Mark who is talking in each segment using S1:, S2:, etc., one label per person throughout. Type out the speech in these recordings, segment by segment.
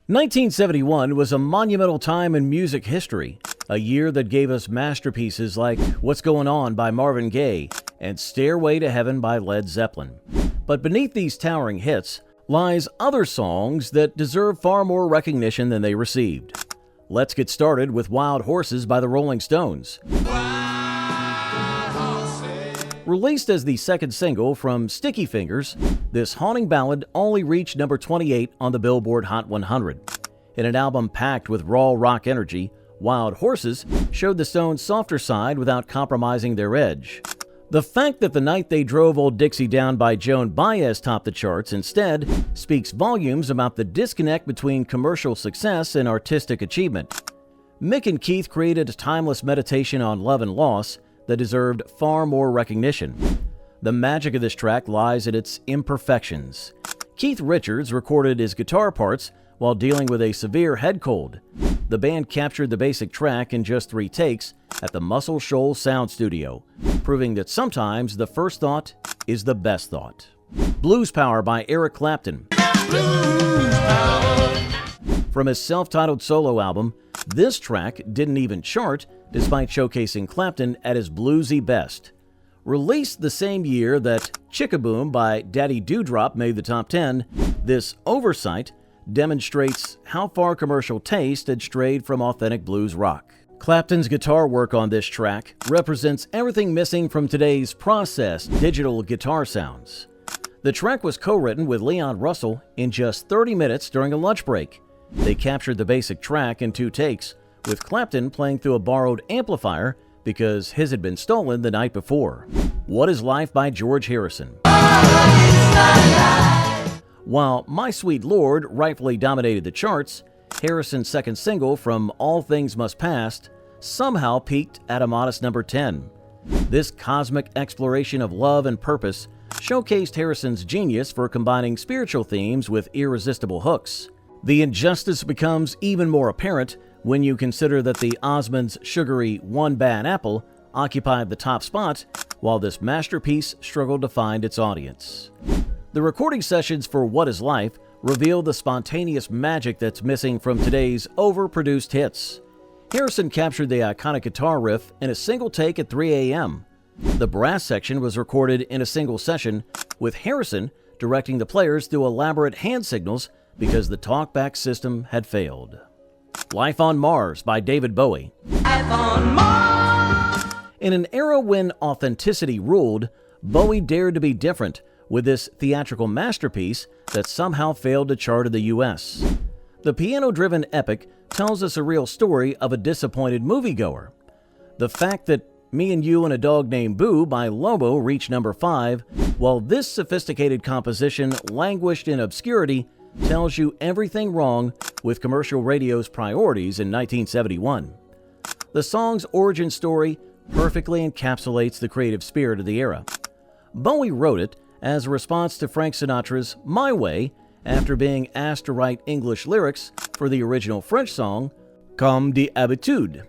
S1: 1971 was a monumental time in music history, a year that gave us masterpieces like What's Going On by Marvin Gaye and Stairway to Heaven by Led Zeppelin. But beneath these towering hits lies other songs that deserve far more recognition than they received. Let's get started with Wild Horses by the Rolling Stones. Released as the second single from Sticky Fingers, this haunting ballad only reached number 28 on the Billboard Hot 100. In an album packed with raw rock energy, Wild Horses showed the Stones' softer side without compromising their edge. The fact that The Night They Drove Old Dixie Down by Joan Baez topped the charts instead speaks volumes about the disconnect between commercial success and artistic achievement. Mick and Keith created a timeless meditation on love and loss that deserved far more recognition. The magic of this track lies in its imperfections. Keith Richards recorded his guitar parts while dealing with a severe head cold. The band captured the basic track in just 3 takes at the Muscle Shoals Sound Studio, proving that sometimes the first thought is the best thought. Blues Power by Eric Clapton. From his self-titled solo album, this track didn't even chart despite showcasing Clapton at his bluesy best. Released the same year that Chickaboom by Daddy Dewdrop made the top 10, this oversight demonstrates how far commercial taste had strayed from authentic blues rock. Clapton's guitar work on this track represents everything missing from today's processed digital guitar sounds. The track was co-written with Leon Russell in just 30 minutes during a lunch break. They captured the basic track in 2 takes, with Clapton playing through a borrowed amplifier because his had been stolen the night before. What is Life by George Harrison. While My Sweet Lord rightfully dominated the charts, Harrison's second single from All Things Must Pass somehow peaked at a modest number 10. This cosmic exploration of love and purpose showcased Harrison's genius for combining spiritual themes with irresistible hooks. The injustice becomes even more apparent when you consider that the Osmonds' sugary One Bad Apple occupied the top spot, while this masterpiece struggled to find its audience. The recording sessions for What Is Life reveal the spontaneous magic that's missing from today's overproduced hits. Harrison captured the iconic guitar riff in a single take at 3 a.m. The brass section was recorded in a single session, with Harrison directing the players through elaborate hand signals because the talkback system had failed. Life on Mars by David Bowie. Life on Mars. In an era when authenticity ruled, Bowie dared to be different with this theatrical masterpiece that somehow failed to chart in the U.S. The piano-driven epic tells us a real story of a disappointed moviegoer. The fact that Me and You and a Dog Named Boo by Lobo reached number 5, while this sophisticated composition languished in obscurity, tells you everything wrong with commercial radio's priorities in 1971. The song's origin story perfectly encapsulates the creative spirit of the era. Bowie wrote it as a response to Frank Sinatra's My Way after being asked to write English lyrics for the original French song Comme d'habitude.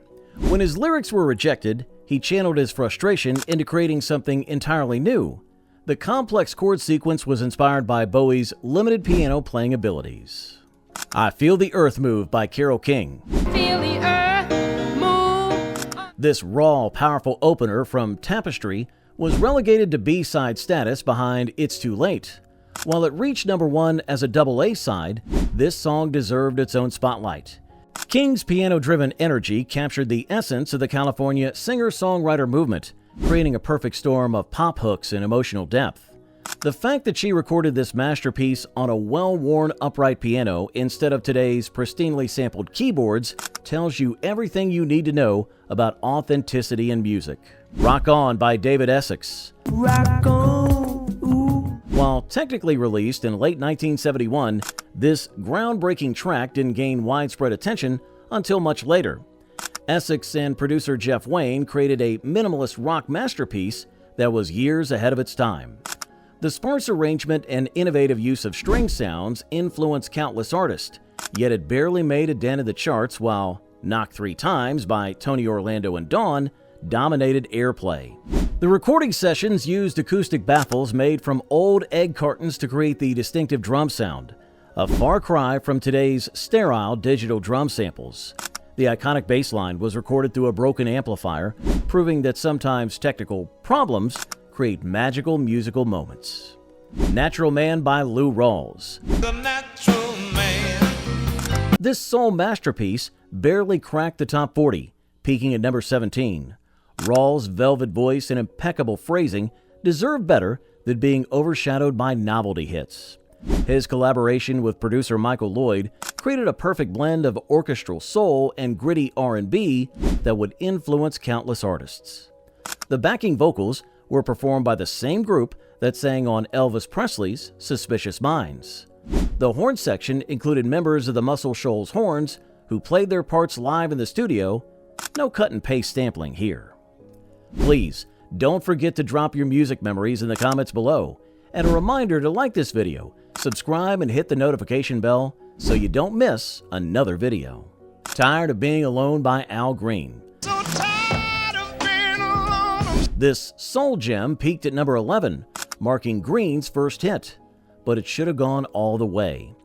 S1: When his lyrics were rejected, he channeled his frustration into creating something entirely new. The complex chord sequence was inspired by Bowie's limited piano playing abilities. I Feel the Earth Move by Carole King.
S2: Feel the earth move.
S1: This raw, powerful opener from Tapestry was relegated to B-side status behind It's Too Late. While it reached number 1 as a double A-side, this song deserved its own spotlight. King's piano-driven energy captured the essence of the California singer-songwriter movement, creating a perfect storm of pop hooks and emotional depth. The fact that she recorded this masterpiece on a well-worn upright piano instead of today's pristinely sampled keyboards tells you everything you need to know about authenticity in music. Rock On by David Essex.
S3: Rock on, ooh.
S1: While technically released in late 1971, this groundbreaking track didn't gain widespread attention until much later. Essex and producer Jeff Wayne created a minimalist rock masterpiece that was years ahead of its time. The sparse arrangement and innovative use of string sounds influenced countless artists, yet it barely made a dent in the charts, while Knock 3 Times by Tony Orlando and Dawn dominated airplay. The recording sessions used acoustic baffles made from old egg cartons to create the distinctive drum sound. A far cry from today's sterile digital drum samples. The iconic bass line was recorded through a broken amplifier, proving that sometimes technical problems create magical musical moments. Natural Man by Lou Rawls.
S3: The natural man.
S1: This soul masterpiece barely cracked the top 40, peaking at number 17. Rawls' velvet voice and impeccable phrasing deserve better than being overshadowed by novelty hits. His collaboration with producer Michael Lloyd created a perfect blend of orchestral soul and gritty R&B that would influence countless artists. The backing vocals were performed by the same group that sang on Elvis Presley's Suspicious Minds. The horn section included members of the Muscle Shoals Horns who played their parts live in the studio. No cut and paste sampling here. Please don't forget to drop your music memories in the comments below, and a reminder to like this video, subscribe, and hit the notification bell so you don't miss another video. Tired of Being Alone by Al Green.
S3: So tired of being alone.
S1: This soul gem peaked at number 11, marking Green's first hit, but it should have gone all the way.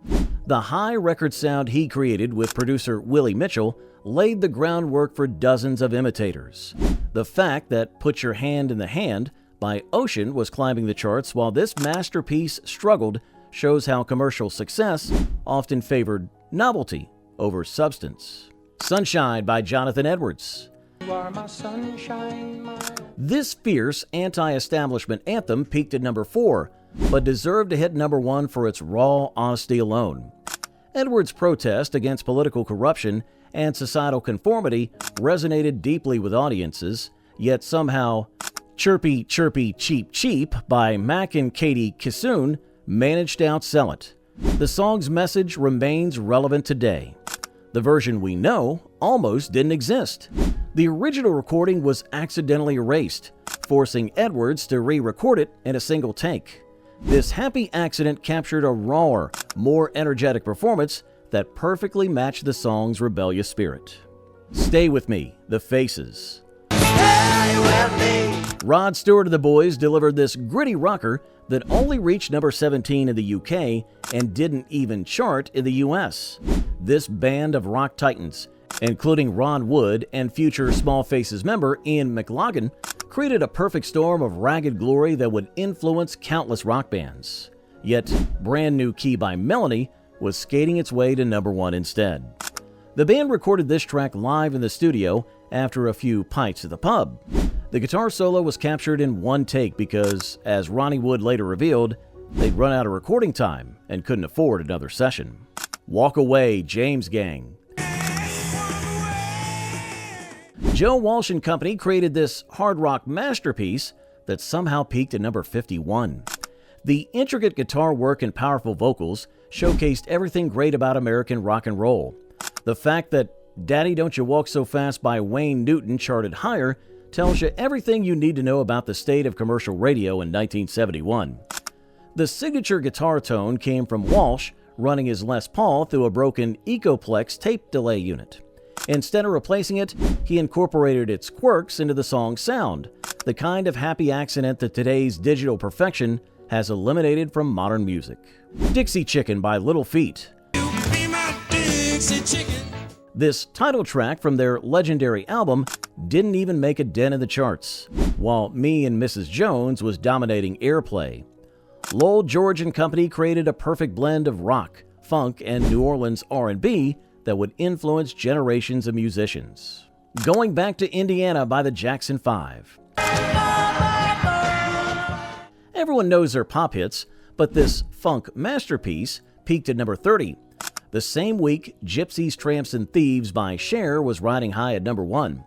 S1: The high record sound he created with producer Willie Mitchell laid the groundwork for dozens of imitators. The fact that Put Your Hand in the Hand by Ocean was climbing the charts while this masterpiece struggled shows how commercial success often favored novelty over substance. Sunshine by Jonathan Edwards.
S3: You are my sunshine, my...
S1: This fierce anti-establishment anthem peaked at number 4, but deserved to hit number 1 for its raw honesty alone. Edwards' protest against political corruption and societal conformity resonated deeply with audiences, yet somehow Chirpy Chirpy Cheep Cheep by Mac and Katie Kissoon managed to outsell it. The song's message remains relevant today. The version we know almost didn't exist. The original recording was accidentally erased, forcing Edwards to re-record it in a single take. This happy accident captured a rawer, more energetic performance that perfectly matched the song's rebellious spirit. Stay With Me, The Faces.
S3: Stay with me.
S1: Rod Stewart of the Boys delivered this gritty rocker that only reached number 17 in the UK and didn't even chart in the US. This band of rock titans, including Ron Wood and future Small Faces member Ian McLagan, created a perfect storm of ragged glory that would influence countless rock bands. Yet, Brand New Key by Melanie was skating its way to number 1 instead. The band recorded this track live in the studio after a few pints at the pub. The guitar solo was captured in one take because, as Ronnie Wood later revealed, they'd run out of recording time and couldn't afford another session. Walk Away, James Gang. Joe Walsh and Company created this hard rock masterpiece that somehow peaked at number 51. The intricate guitar work and powerful vocals showcased everything great about American rock and roll. The fact that Daddy Don't You Walk So Fast by Wayne Newton charted higher tells you everything you need to know about the state of commercial radio in 1971. The signature guitar tone came from Walsh running his Les Paul through a broken Ecoplex tape delay unit. Instead of replacing it, he incorporated its quirks into the song's sound, the kind of happy accident that today's digital perfection has eliminated from modern music. Dixie Chicken by Little Feat.
S3: You be my Dixie chicken.
S1: This title track from their legendary album didn't even make a dent in the charts, while Me and Mrs. Jones was dominating airplay. Lowell George and Company created a perfect blend of rock, funk, and New Orleans R&B that would influence generations of musicians. Going Back to Indiana by the Jackson 5. Everyone knows their pop hits, but this funk masterpiece peaked at number 30. The same week, Gypsies, Tramps, and Thieves by Cher was riding high at number 1.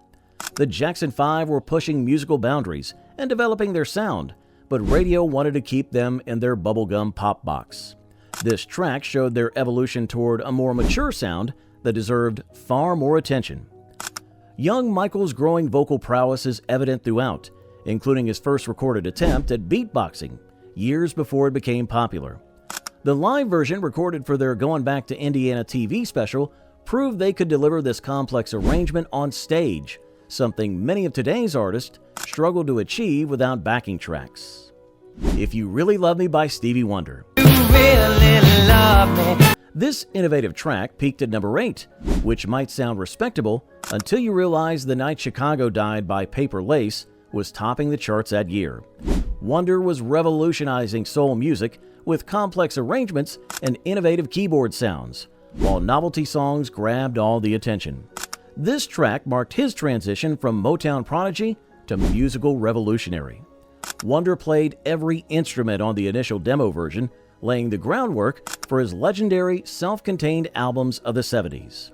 S1: The Jackson 5 were pushing musical boundaries and developing their sound, but radio wanted to keep them in their bubblegum pop box. This track showed their evolution toward a more mature sound that deserved far more attention. Young Michael's growing vocal prowess is evident throughout, including his first recorded attempt at beatboxing, years before it became popular. The live version recorded for their Going Back to Indiana TV special proved they could deliver this complex arrangement on stage, something many of today's artists struggle to achieve without backing tracks. If You Really Love Me by Stevie Wonder.
S3: You really love me.
S1: This innovative track peaked at number 8, which might sound respectable until you realize The Night Chicago Died by Paper Lace was topping the charts that year. Wonder was revolutionizing soul music with complex arrangements and innovative keyboard sounds, while novelty songs grabbed all the attention. This track marked his transition from Motown prodigy to musical revolutionary. Wonder played every instrument on the initial demo version, laying the groundwork for his legendary self-contained albums of the 70s.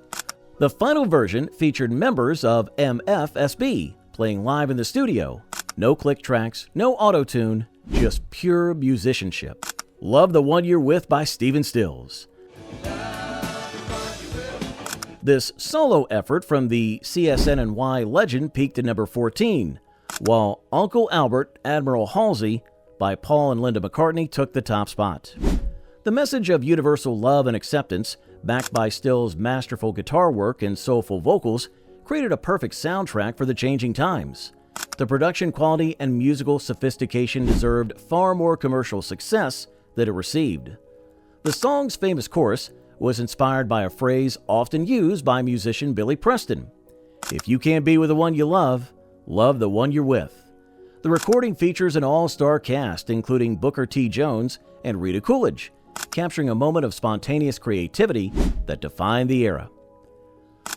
S1: The final version featured members of MFSB playing live in the studio. No click tracks, no auto-tune, just pure musicianship. Love the One You're With by Stephen Stills. This solo effort from the CSNNY legend peaked at number 14, while Uncle Albert, Admiral Halsey by Paul and Linda McCartney took the top spot. The message of universal love and acceptance, backed by Stills' masterful guitar work and soulful vocals, created a perfect soundtrack for the changing times. The production quality and musical sophistication deserved far more commercial success than it received. The song's famous chorus was inspired by a phrase often used by musician Billy Preston: "If you can't be with the one you love, love the one you're with." The recording features an all-star cast, including Booker T. Jones and Rita Coolidge, capturing a moment of spontaneous creativity that defined the era.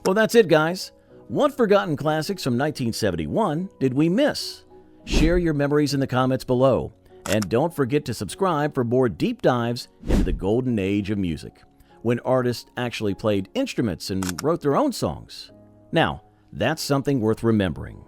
S1: Well, that's it, guys. What forgotten classics from 1971 did we miss? Share your memories in the comments below, and don't forget to subscribe for more deep dives into the golden age of music, when artists actually played instruments and wrote their own songs. Now, that's something worth remembering.